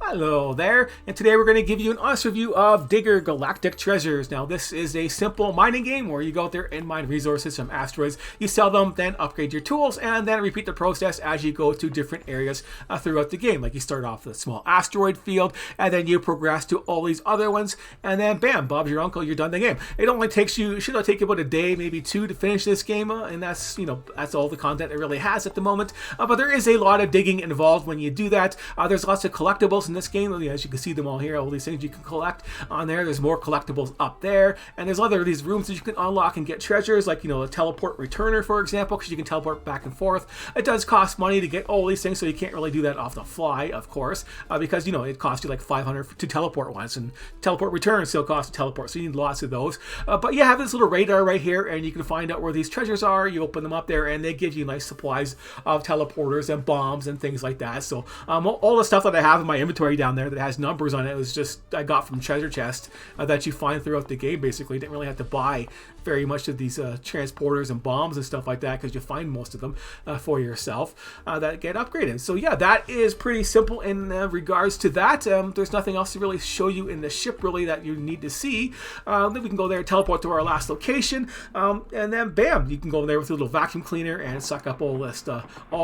Hello there, and today we're going to give you an honest review of Digger Galactic Treasures. Now this is a simple mining game where you go out there and mine resources from asteroids, you sell them, then upgrade your tools, and then repeat the process as you go to different areas throughout the game. Like you start off with a small asteroid field, and then you progress to all these other ones, and then bam, Bob's your uncle, you're done the game. It only takes you, should take you about a day, maybe two to finish this game, and that's, that's all the content it really has at the moment. But there is a lot of digging involved when you do that. There's lots of collectibles in this game. As you can see them all here, all these things you can collect on there. There's more collectibles up there, and there's other these rooms that you can unlock and get treasures, like a teleport returner, for example, because you can teleport back and forth. It does cost money to get all these things, so you can't really do that off the fly, of course, because it costs you like 500 to teleport once, and teleport return still costs to teleport, so you need lots of those. But you have this little radar right here, and you can find out where these treasures are. You open them up there, and they give you nice supplies of teleporters and bombs and things like that. So all the stuff that I have in my inventory down there that has numbers on it was just I got from treasure chest that you find throughout the game. Basically, you didn't really have to buy very much of these transporters and bombs and stuff like that, because you find most of them for yourself that get upgraded. So yeah, that is pretty simple in regards to that. There's nothing else to really show you in the ship really that you need to see. Then we can go there and teleport to our last location, and then bam, you can go there with a little vacuum cleaner and suck up all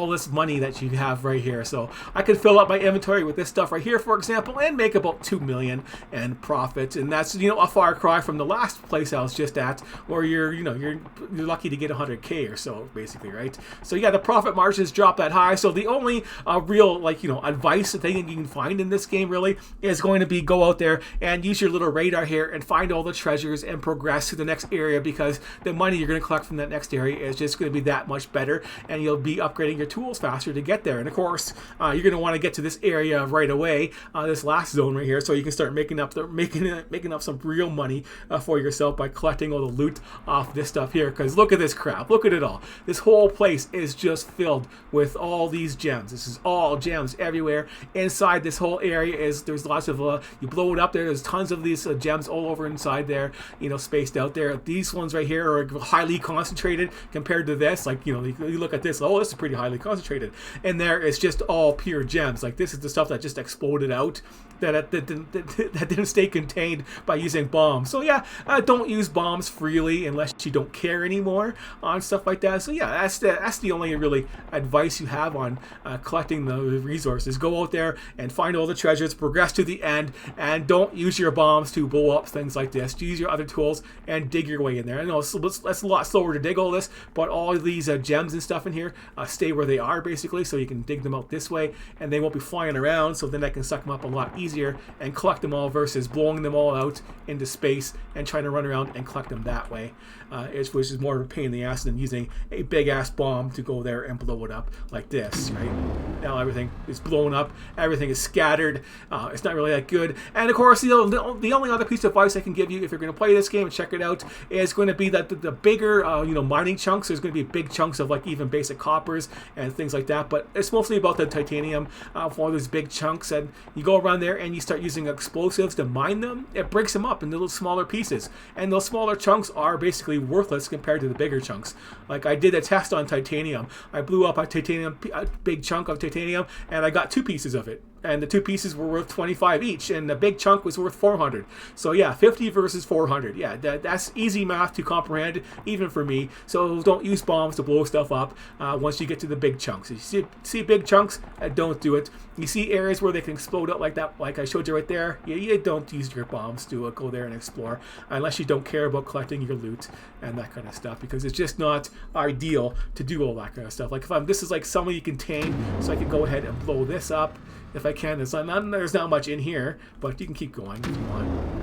this money that you have right here. So I could fill up my inventory with this stuff right here, for example, and make about 2 million in profit. And that's a far cry from the last place I was just at, where you're lucky to get 100k or so, basically, right? So yeah, the profit margins drop that high. So the only real advice thing you can find in this game really is going to be go out there and use your little radar here and find all the treasures and progress to the next area, because the money you're going to collect from that next area is just going to be that much better, and you'll be upgrading your tools faster to get there. And of course, you're going to want to get to this area right away, this last zone right here, so you can start making up some real money for yourself by collecting all the loot off this stuff here. Because look at this crap, look at it all. This whole place is just filled with all these gems. This is all gems everywhere. Inside this whole area there's lots of you blow it up there's tons of these gems all over inside there, spaced out there. These ones right here are highly concentrated compared to this. You look at this, oh, this is pretty highly concentrated, and there is just all pure gems. Like this is the stuff that just exploded out, that didn't stay contained by using bombs. So yeah, don't use bombs freely unless you don't care anymore on stuff like that. So yeah, that's the only really advice you have on collecting the resources. Go out there and find all the treasures, progress to the end, and don't use your bombs to blow up things like this. Use your other tools and dig your way in there. I know that's a lot slower to dig all this, but all of these gems and stuff in here stay where they are, basically, so you can dig them out this way, and they won't be flying around, so then I can suck them up a lot easier and collect them all, versus blowing them all out into space and trying to run around and collect them that way, which is more of a pain in the ass than using a big ass bomb to go there and blow it up like this, right? Now everything is blown up, everything is scattered. It's not really that good. And of course, the only other piece of advice I can give you if you're going to play this game and check it out is going to be that the bigger mining chunks, there's going to be big chunks of even basic coppers and things like that, but it's mostly about the titanium for those big chunks. And you go around there and you start using explosives to mine them, it breaks them up into little smaller pieces, and those smaller chunks are basically worthless compared to the bigger chunks. Like I did a test on titanium. I blew up a big chunk of titanium, and I got 2 pieces of it, and the 2 pieces were worth 25 each, and the big chunk was worth 400. So yeah, 50 versus 400. Yeah, that's easy math to comprehend, even for me. So don't use bombs to blow stuff up once you get to the big chunks. If you see big chunks, don't do it. You see areas where they can explode up like that, like I showed you right there, you don't use your bombs to go there and explore, unless you don't care about collecting your loot and that kind of stuff, because it's just not ideal to do all that kind of stuff. Like if this is like somebody contained, so I can go ahead and blow this up if I can. There's not much in here, but you can keep going if you want.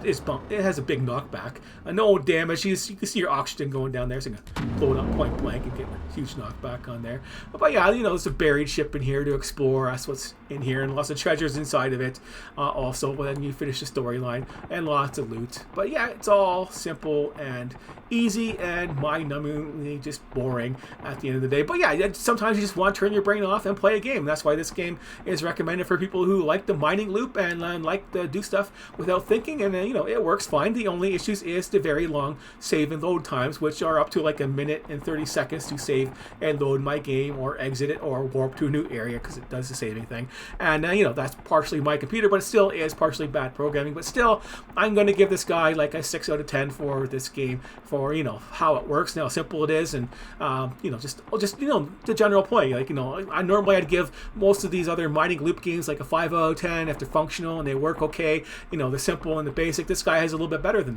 It has a big knockback. No damage. You can see your oxygen going down there, so you can blow it up point blank and get a huge knockback on there. But yeah, there's a buried ship in here to explore. That's what's in here, and lots of treasures inside of it also. But then you finish the storyline and lots of loot. But yeah, it's all simple and easy and mind-numbingly just boring at the end of the day. But yeah, sometimes you just want to turn your brain off and play a game. That's why this game is recommended for people who like the mining loop and like to do stuff without thinking. And you know, it works fine. The only issues is the very long save and load times, which are up to like a minute and 30 seconds to save and load my game or exit it or warp to a new area, because it does the saving thing. And you know, that's partially my computer, but it still is partially bad programming. But still, I'm going to give this guy like a 6 out of 10 for this game, for, you know, how it works and how simple it is, and you know, just you know, the general play. Like, you know, I normally I'd give most of these other mining loop games like a 5 out of 10 if they're functional and they work okay. You know, the simple and the basic. This guy has a little bit better than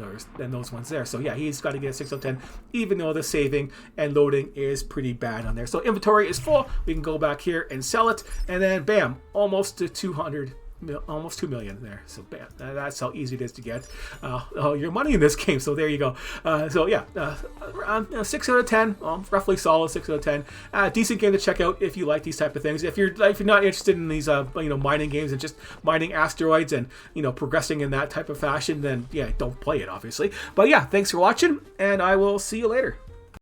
those ones there. So yeah, he's got to get a 6 out of 10, even though the saving and loading is pretty bad on there. So inventory is full. We can go back here and sell it, and then bam, almost to 200. Almost 2 million there. So bam, that's how easy it is to get your money in this game. So there you go. So yeah, around 6 out of 10, roughly solid 6 out of 10. Decent game to check out if you like these type of things. If you're not interested in these you know, mining games and just mining asteroids and, you know, progressing in that type of fashion, then yeah, don't play it obviously. But yeah, thanks for watching, and I will see you later.